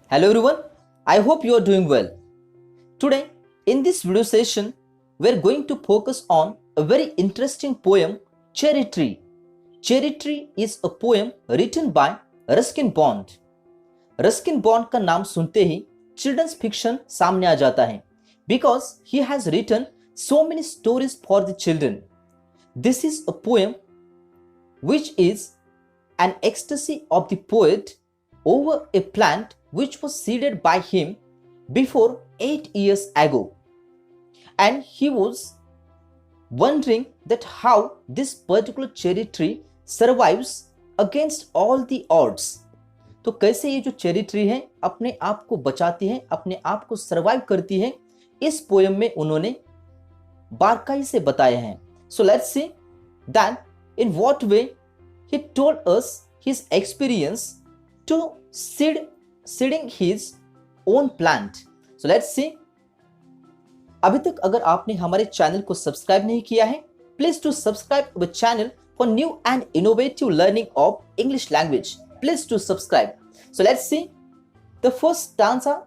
Hello everyone, I hope you are doing well. Today, in this video session, we are going to focus on a very interesting poem, Cherry Tree. Cherry Tree is a poem written by Ruskin Bond. Ruskin bond का नाम सुनते ही children's fiction सामने आ जाता है because he has written so many stories for the children. This is a poem which is an ecstasy of the poet over a plant which was seeded by him before 8 years ago, and he was wondering that how this particular cherry tree survives against all the odds. तो कैसे ये जो cherry tree है अपने आप को बचाती है, अपने आप को सर्वाइव करती है, इस पोएम में उन्होंने बारकाई से बताया है. So let's see that in what way he told us his experience to seeding his own plant. So let's see. अभी तक अगर आपने हमारे चैनल को सब्सक्राइब नहीं किया है, please do subscribe our channel for new and innovative learning of English language. Please do subscribe. So let's see the first stanza.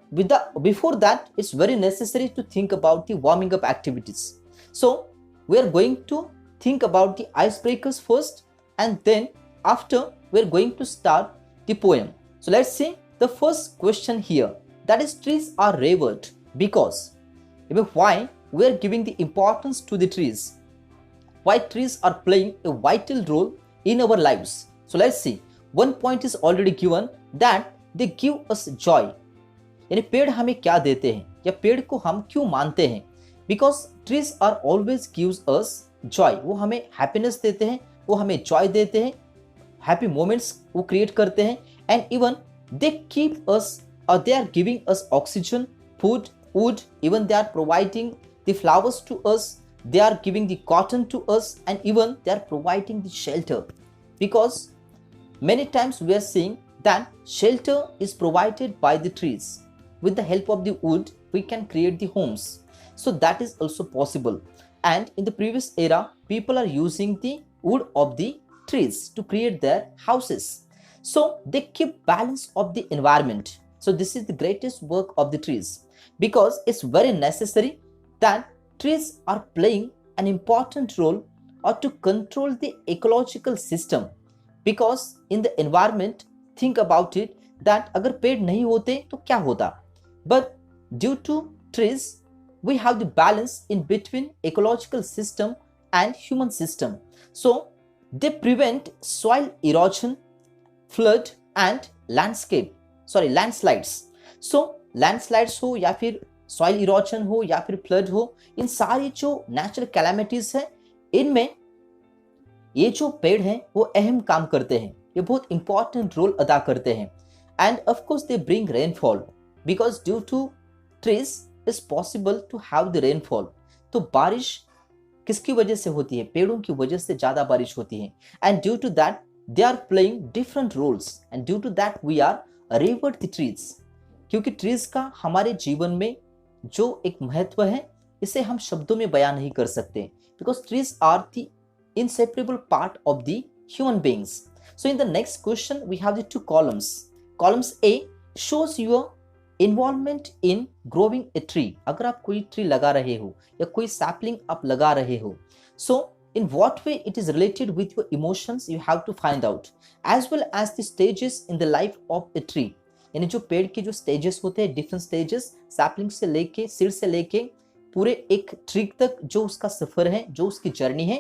Before that, it's very necessary to think about the warming up activities. So we are going to think about the icebreakers first, and then after we're going to start the poem. So let's see the first question here, that is trees are revered because. Why we are giving the importance to the trees, why trees are playing a vital role in our lives. So let's see, one point is already given that they give us joy. यानी पेड़ हमें क्या देते हैं या पेड़ को हम क्यों मानते हैं, because trees are always gives us Joy. वो हमें हैप्पीनेस देते हैं, वो हमें जॉय देते हैं, हैप्पी मोमेंट्स वो क्रिएट करते हैं, and even they keep us और they are giving us oxygen, food, wood, even they are providing the flowers to us, they are giving the cotton to us, and even they are providing the shelter, because many times we are seeing that shelter is provided by the trees. With the help of the wood we can create the homes, so that is also possible. And in the previous era, people are using the wood of the trees to create their houses. So they keep balance of the environment. So this is the greatest work of the trees, because it's very necessary that trees are playing an important role or to control the ecological system. Because in the environment, think about it, that अगर पेड़ नहीं होते तो क्या होता, but due to trees we have the balance in between ecological system and human system. So they prevent soil erosion, flood and landslides. So landslides हो या फिर soil erosion हो या फिर flood हो, इन सारी जो natural calamities है, इनमें ये जो पेड़ हैं वो अहम काम करते हैं, ये बहुत important रोल अदा करते हैं. And of course they bring rainfall, because due to trees is possible to have the rainfall. तो बारिश किसकी वजह से होती है, पेड़ों की वजह से ज़्यादा बारिश होती है. And due to that they are playing different roles, and due to that we are revered the trees. क्योंकि trees का हमारे जीवन में जो एक महत्व है, इसे हम शब्दों में बयान नहीं कर सकते, because trees are the inseparable part of the human beings. So in the next question we have the two columns. Columns A shows your involvement in growing a tree. अगर आप कोई ट्री लगा रहे हो या कोई सैपलिंग आप लगा रहे हो, so in what way it is related with your emotions you have to find out, as well as the stages in the life of a tree. यानी जो पेड़ के जो स्टेजेस होते हैं, डिफरेंट स्टेजेस, सैपलिंग से लेके, सीड से लेके पूरे एक ट्री तक जो उसका सफर है, जो उसकी जर्नी है,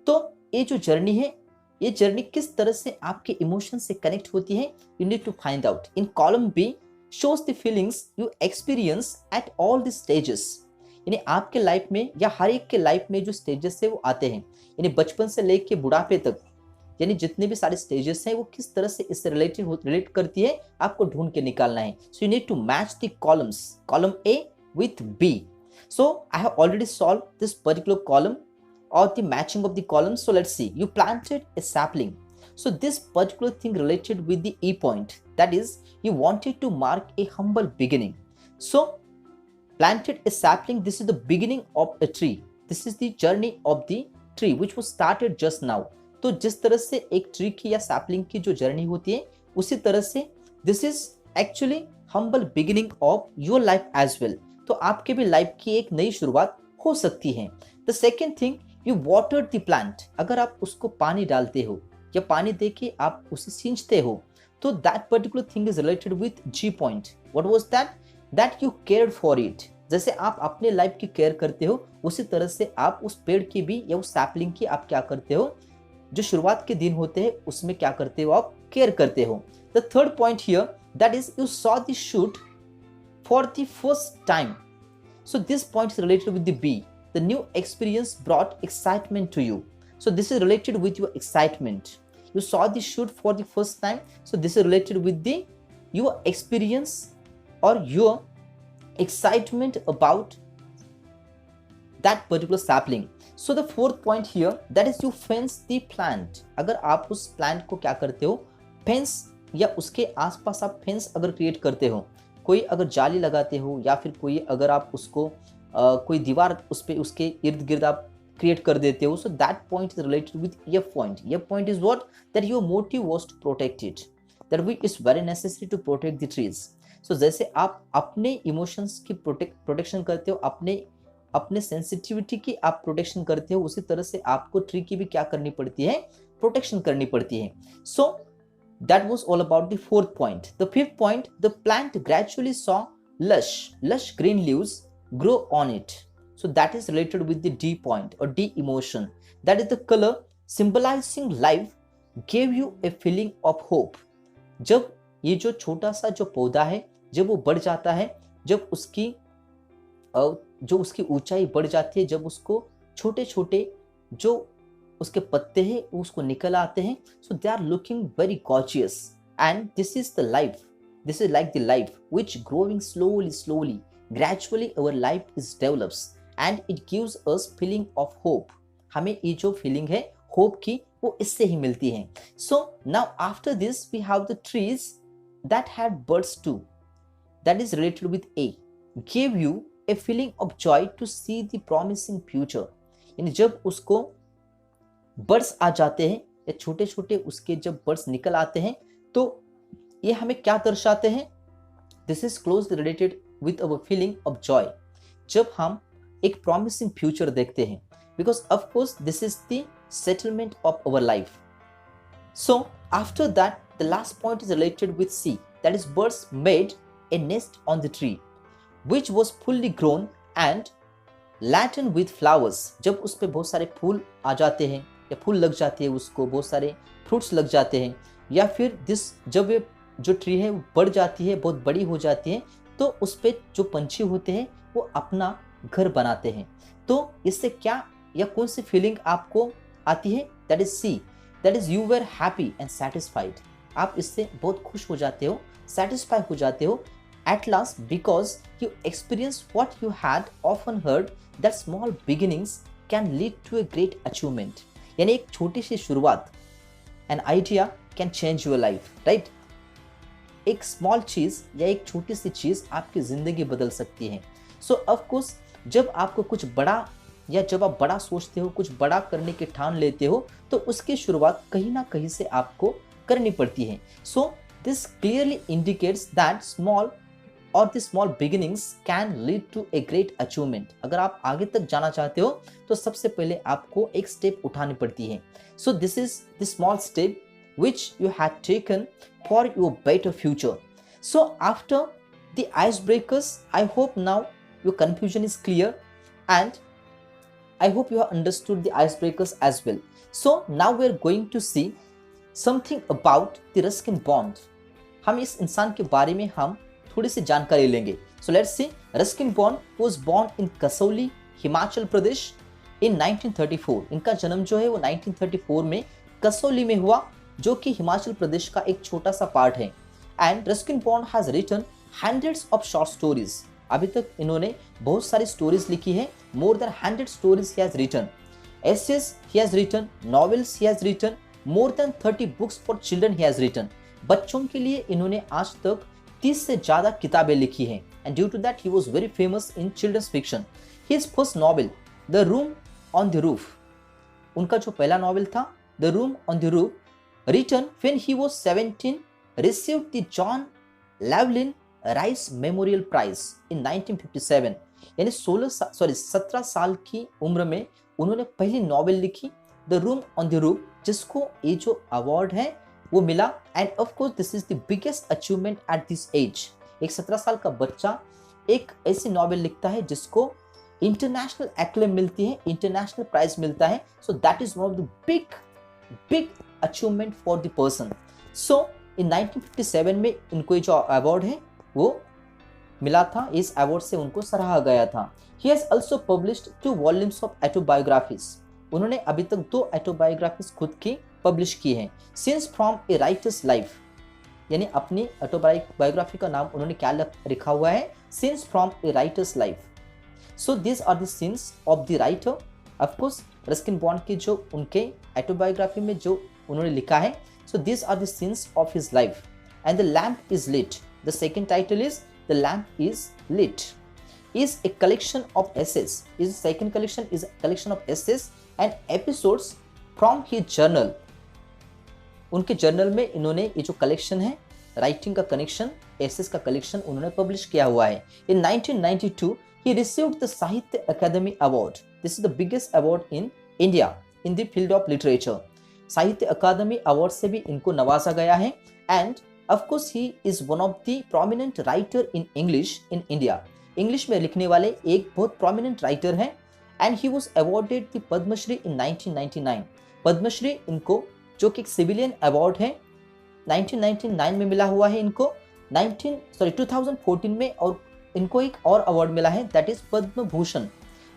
तो ये जो जर्नी है, ये जर्नी किस तरह से आपके इमोशन से कनेक्ट होती है, you need to find out. In column B shows the feelings you experience at all the stages. यानी आपके लाइफ में या हर एक के लाइफ में जो स्टेजेस है वो आते हैं, यानी बचपन से लेके बुढ़ापे तक, यानी जितने भी सारे स्टेजेस हैं वो किस तरह से इससे रिलेट करती है, आपको ढूंढ के निकालना है. So you need to match the columns, column A with B. So I have already solved this particular column or the matching of the columns. So let's see, you planted a sapling. So this particular thing related with the E point, that is you wanted to mark a humble beginning. So planted a sapling, this is the beginning of a tree, this is the journey of the tree which was started just now. तो जिस तरह से एक tree की या sapling की जो journey होती है, उसी तरह से this is actually humble beginning of your life as well. तो आपके भी लाइफ की एक नई शुरुआत हो सकती है। The second thing, you water the plant. अगर आप उसको पानी डालते हो या पानी दे के आप उसे सींचते हो, तो that particular thing is related with G point. What was that? That you cared for it. जैसे आप अपने लाइफ की केयर करते हो, उसी तरह से आप उस पेड़ की भी या उस सैपलिंग की आप क्या करते हो, जो शुरुआत के दिन होते हैं उसमें क्या करते हो, आप केयर करते हो। The third point here, that is you saw the shoot for the first time. So this point is related with the B. The new experience brought excitement to you. So this is related with your excitement. You saw the shoot for the first time. So this is related with the your experience or your excitement about that particular sapling. So the fourth point here, that is you fence the plant. अगर आप उस plant को क्या करते हो, fence या उसके आसपास आप fence अगर create करते हो, कोई अगर जाली लगाते हो या फिर कोई अगर आप उसको कोई दीवार उस पे उसके इर्द गिर्द आप क्रिएट कर देते हो, so that point is related with F point. F point is what? That your motive was to protect it, that we is very necessary to protect the trees. So जैसे आप अपने इमोशंस की protection करते हो, अपने sensitivity की आप protection करते हो, उसी तरह से आपको ट्री की भी क्या करनी पड़ती है, प्रोटेक्शन करनी पड़ती है। सो that was all about the fourth point. The fifth point, the plant gradually saw lush green leaves grow on it. So that is related with the D point or D emotion. That is the color symbolizing life gave you a feeling of hope. जब ये जो छोटा सा जो पौधा है, जब वो बढ़ जाता है, जब उसकी ऊंचाई बढ़ जाती है, जब उसको छोटे छोटे जो उसके पत्ते हैं उसको निकल आते हैं, so they are looking very gorgeous and this is the life, this is like the life which growing slowly gradually our life is develops and it gives us feeling of hope. हमें ये जो feeling है hope की, वो इससे ही मिलती है। So now after this we have the trees that had birds too, that is related with A, give you a feeling of joy to see the promising future. यानी जब उसको बर्ड्स आ जाते हैं या छोटे छोटे उसके जब बर्ड्स निकल आते हैं, तो ये हमें क्या दर्शाते हैं? This is close related with our feeling of joy, जब हम एक प्रॉमिसिंग फ्यूचर देखते हैं, because of course this is the settlement of our life. So after that the last point is related with C, that is birds made a nest on the tree which was fully grown and laden with flowers. जब उस पर बहुत सारे फूल आ जाते हैं या फूल लग जाते हैं, उसको बहुत सारे फ्रूट्स लग जाते हैं, या फिर जब ये जो ट्री है वो बढ़ जाती है, बहुत बड़ी हो जाती है, तो उस पर जो पंछी होते हैं वो अपना घर बनाते हैं। तो इससे क्या या कौन सी फीलिंग आपको आती है? That is C, that is you were happy and satisfied. आप इससे बहुत खुश हो जाते हो, सेटिस्फाई हो जाते हो at last, because you experience what you had often heard, that small beginnings can lead to a great achievement. यानी एक छोटी सी शुरुआत, an idea can change your life, right? एक स्मॉल चीज या एक छोटी सी चीज आपकी जिंदगी बदल सकती है। सो ऑफ कोर्स जब आपको कुछ बड़ा या जब आप बड़ा सोचते हो, कुछ बड़ा करने के ठान लेते हो, तो उसकी शुरुआत कहीं ना कहीं से आपको करनी पड़ती है। So this clearly indicates that small और the small beginnings can lead to a great achievement. अगर आप आगे तक जाना चाहते हो तो सबसे पहले आपको एक स्टेप उठानी पड़ती है। So this is the small step which you had taken for your better future. So after the icebreakers, I hope now your confusion is clear and I hope you have understood the icebreakers as well. So now we are going to see something about the Ruskin bond. हम इस इंसान के बारे में हम थोड़ी सी जानकारी लेंगे। So let's see. Ruskin Bond was born in Kasauli, Himachal Pradesh in 1934. इनका जन्म जो है वो 1934 में कसौली में हुआ, जो कि हिमाचल प्रदेश का एक छोटा सा पार्ट है। And Ruskin Bond has written hundreds of short stories. अभी तक इन्होंने बहुत सारी स्टोरीज लिखी है, more than 100 stories he has written, essays he has written, novels he has written, more than 30 books for children he has written. बच्चों के लिए इन्होंने आज तक 30 से ज्यादा किताबें लिखी हैं। And due to that he was very famous in children's fiction. His first novel the room on the roof, उनका जो पहला नॉवेल था the room on the roof, written when he was 17, received the John Llewellyn Rhys memorial prize in 1957। यानी 17 साल की उम्र में उन्होंने पहली नॉवेल लिखी the room on the roof, जिसको ये जो अवार्ड है वो मिला। And of course this is the biggest achievement at this age. एक 17 साल का बच्चा एक ऐसी नॉवेल लिखता है जिसको इंटरनेशनल एक्लेम मिलती है, इंटरनेशनल प्राइज मिलता है। So that is one of the big achievement for the person. So in 1957 में इनको जो अवार्ड है वो मिला था, इस अवार्ड से उनको सराहा गया था। He has also published 2 volumes of autobiographies। उन्होंने अभी तक 2 ऑटोबायोग्राफीज खुद की पब्लिश की हैं। Scenes from a Writer's Life, यानी अपनी ऑटोबायोग्राफी का नाम उन्होंने क्या लिखा हुआ है, Scenes from a Writer's Life। So these are the scenes of the writer। Of course Ruskin bond की जो उनके ऑटोबायोग्राफी में जो उन्होंने लिखा है, so these are the scenes of his life। And the lamp is lit, the second title is The Lamp is Lit, is a collection of essays। is second collection is a collection of essays and episodes from his journal। उनके journal में इन्होंने ये जो collection है, writing का collection, essays का collection उन्होंने publish किया हुआ है। In 1992 he received the Sahitya Akademi award. This is the biggest award in India in the field of literature. Sahitya Akademi award से भी इनको नवाजा गया है। And of course he is one of the prominent writer in English in India. English में लिखने वाले एक बहुत प्रोमिनेंट राइटर हैं। And he was awarded the Padmashri in 1999। Padmashri इनको जो कि एक सिविलियन अवार्ड है 1999 में मिला हुआ है इनको 2014 में, और इनको एक और अवार्ड मिला है that is Padma Bhushan.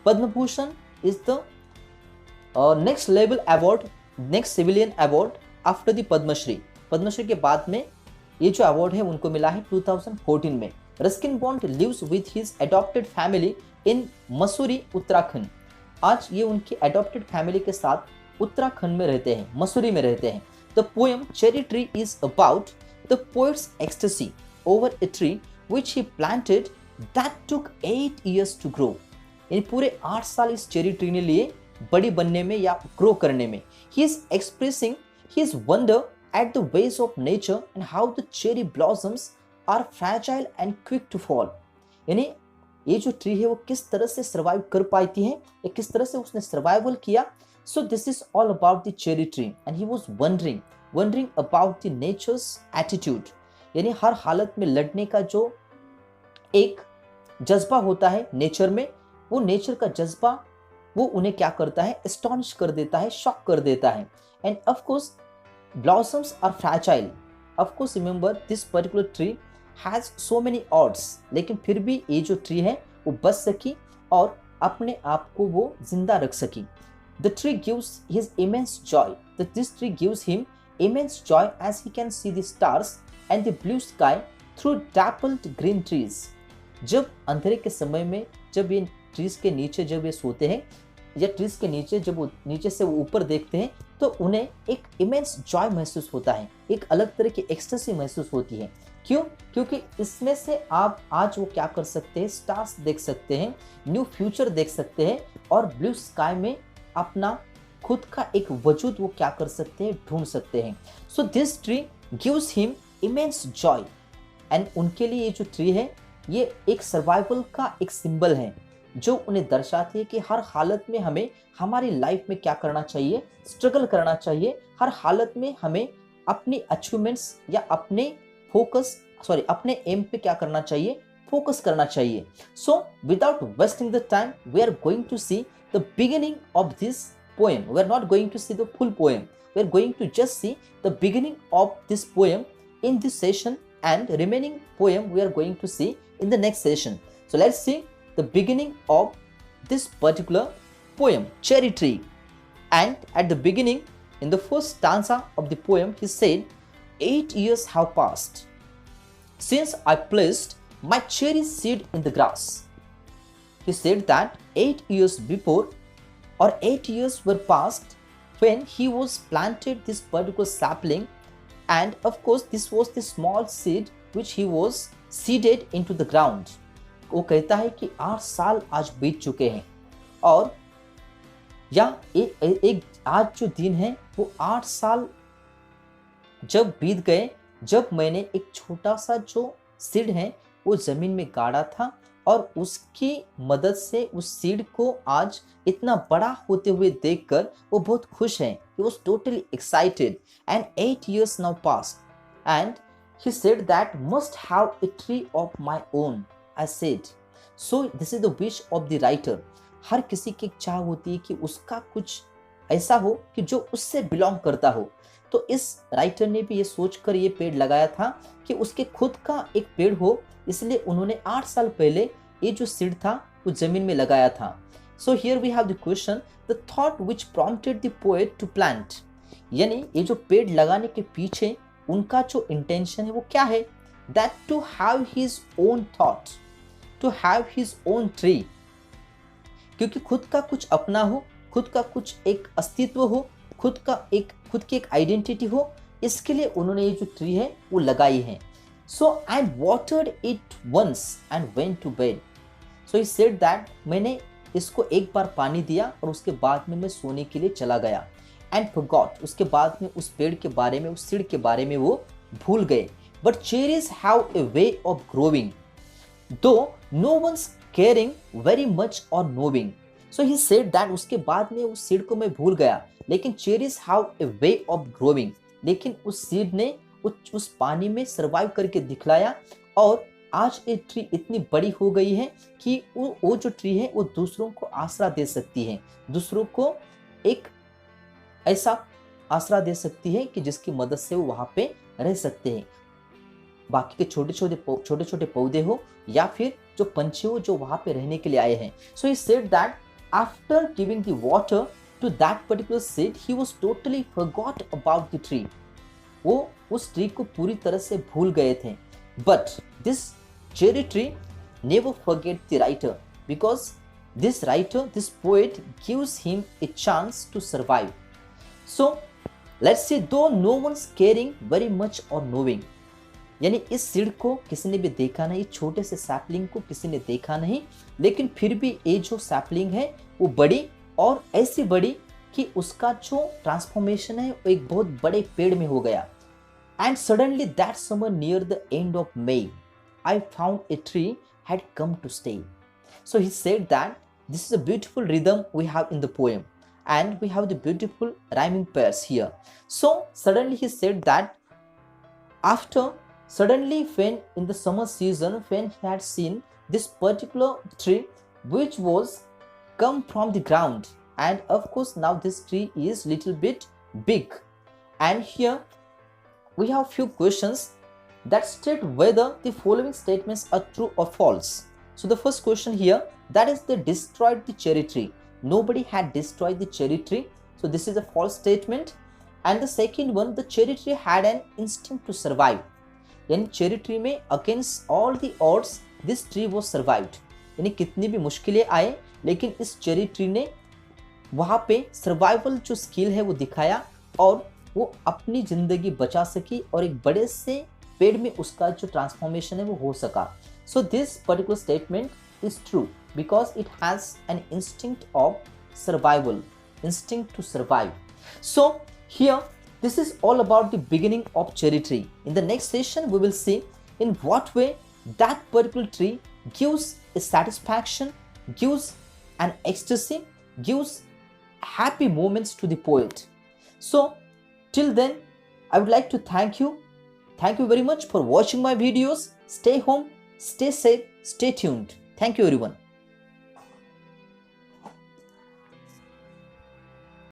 Padma Bhushan is the next level award, next civilian award after the Padmashri. Padmashri के बाद में ये जो अवार्ड है उनको मिला है 2014 में। Ruskin Bond lives with his adopted family in Mussoorie Uttarakhand. आज ये उनकी अडॉप्टेड फैमिली के साथ उत्तराखंड में रहते हैं, मसूरी में रहते हैं। The poem cherry tree is about the poet's ecstasy over a tree which he planted that took 8 years to grow. यानी पूरे 8 साल इस चेरी ट्री ने लिए बड़ी बनने में या ग्रो करने में। He is expressing his wonder at the ways of nature and how the cherry blossoms are fragile and quick to fall। यानी ये जो ट्री है वो किस तरह से सर्वाइव कर पाती है या किस तरह से उसने सर्वाइवल किया। So this is all about the cherry tree and he was wondering about the natures attitude. यानी हर हालत में लड़ने का जो एक जज्बा होता है नेचर में, वो नेचर का जज्बा वो उन्हें क्या करता है, एस्टॉनिश कर देता है, शॉक कर देता है। And of course blossoms are fragile। of course remember this particular tree has so many odds, लेकिन फिर भी ये जो ट्री है वो बच सकी और अपने आप को वो जिंदा रख सकी। The tree gives his immense joy, that this tree gives him immense joy as he can see the stars and the blue sky through dappled green trees। जब अंधेरे के समय में जब ये ट्रीज के नीचे जब ये सोते हैं या ट्रीज के नीचे जब वो नीचे से वो ऊपर देखते हैं तो उन्हें एक इमेंस जॉय महसूस होता है, एक अलग तरह की एक्सटेसी महसूस होती है। क्यों? क्योंकि इसमें से आप आज वो क्या कर सकते हैं, स्टार्स देख सकते हैं, न्यू फ्यूचर देख सकते हैं और ब्लू स्काई में अपना खुद का एक वजूद वो क्या कर सकते हैं, ढूंढ सकते हैं। So this tree gives him immense Joy. And उनके लिए ये जो ट्री है ये एक सर्वाइवल का एक सिंबल है जो उन्हें दर्शाती है कि हर हालत में हमें हमारी लाइफ में क्या करना चाहिए, स्ट्रगल करना चाहिए। हर हालत में हमें अपनी अचीवमेंट्स या अपने एम पे क्या करना चाहिए, फोकस करना चाहिए। So without wasting the time we are going to see the beginning of this poem. We are not going to see the full poem, we are going to just see the beginning of this poem in this session, and remaining poem we are going to see in the next session. So let's see the beginning of this particular poem, Cherry Tree. And at the beginning, in the first stanza of the poem, he said, 8 years have passed since I placed my cherry seed in the grass. He said that 8 years before, or 8 years were passed when he was planted this particular sapling, and of course this was the small seed which he was seeded into the ground. वो कहता है कि 8 साल आज बीत चुके हैं और या एक आज जो दिन है वो 8 साल जब बीत गए, जब मैंने एक छोटा सा जो सीड है वो ज़मीन में गाड़ा था और उसकी मदद से उस सीड को आज इतना बड़ा होते हुए देखकर वो बहुत खुश हैं. He was totally excited and 8 years now passed and he said that must have a tree of my own. I said, so this is the wish of the writer. हर किसी की एक चाह होती है कि उसका कुछ ऐसा हो कि जो उससे बिलोंग करता हो. तो इस राइटर ने भी ये सोचकर ये पेड़ लगाया था कि उसके खुद का एक पेड़ हो, इसलिए उन्होंने 8 साल पहले ये जो सीड था वो जमीन में लगाया था. So here we have the question, the thought which prompted the poet to plant. यानी ये जो पेड़ लगाने के पीछे उनका जो इंटेंशन है वो क्या है? That to have his own thought, to have his own tree. क्योंकि खुद का कुछ अपना हो, खुद का कुछ एक अस्तित्व हो, खुद की एक आइडेंटिटी हो, इसके लिए उन्होंने ये जो ट्री है वो लगाई है. So I watered it once and went to bed. So he said that मैंने इसको एक बार पानी दिया और उसके बाद में मैं सोने के लिए चला गया. एंड फॉरगॉट, उसके बाद में उस पेड़ के बारे में, उस सीड के बारे में वो भूल गए. But cherries have a way of growing though no one's caring very much और knowing. So he said that उसके बाद में उस सीड को मैं भूल गया, लेकिन cherries have a way of growing. लेकिन उस सीड ने उस पानी में सर्वाइव करके दिखलाया और आज ये ट्री इतनी बड़ी हो गई है कि वो जो ट्री है वो दूसरों को आसरा दे सकती है, दूसरों को एक ऐसा आसरा दे सकती है कि जिसकी मदद से वो वहाँ पे रह सकते हैं. बाकी के छोटे छोटे पौधे हो या फिर जो पंछी हो जो वहाँ पे रहने के लिए आए हैं. So he said that after giving the water to that particular seed he was totally forgot about the tree. वो उस ट्री को पूरी तरह से भूल गए थे. But this cherry tree never forget the writer because this writer, this poet gives him a chance to survive. So let's say though no one's caring very much और नोविंग. यानी इस सीड को किसी ने भी देखा नहीं, छोटे से सैपलिंग को किसी ने देखा नहीं, लेकिन फिर भी ये जो सैपलिंग है वो बड़ी और ऐसी बड़ी कि उसका जो ट्रांसफॉर्मेशन है वो एक बहुत बड़े पेड़ में हो गया. And suddenly that summer near the end of May I found a tree had come to stay. So he said that this is a beautiful rhythm we have in the poem and we have the beautiful rhyming pairs here. So suddenly he said that suddenly when in the summer season when he had seen this particular tree which was come from the ground, and of course now this tree is little bit big, and here we have few questions that state whether the following statements are true or false. So the first question here, that is they destroyed the cherry tree. Nobody had destroyed the cherry tree, so this is a false statement. And the second one, the cherry tree had an instinct to survive. यानी cherry tree में against all the odds this tree was survived. यानी कितनी भी मुश्किलें आए लेकिन इस cherry tree ने वहाँ पे सर्वाइवल जो स्किल है वो दिखाया और वो अपनी ज़िंदगी बचा सकी और एक बड़े से पेड़ में उसका जो ट्रांसफॉर्मेशन है वो हो सका. So this particular statement is true because it has an instinct of survival, instinct to survive. So here this is all about the beginning of cherry tree. In the next session we will see in what way that particular tree gives a satisfaction, gives an ecstasy, gives happy moments to the poet. So till then I would like to thank you very much for watching my videos. Stay home, stay safe, stay tuned. Thank you everyone.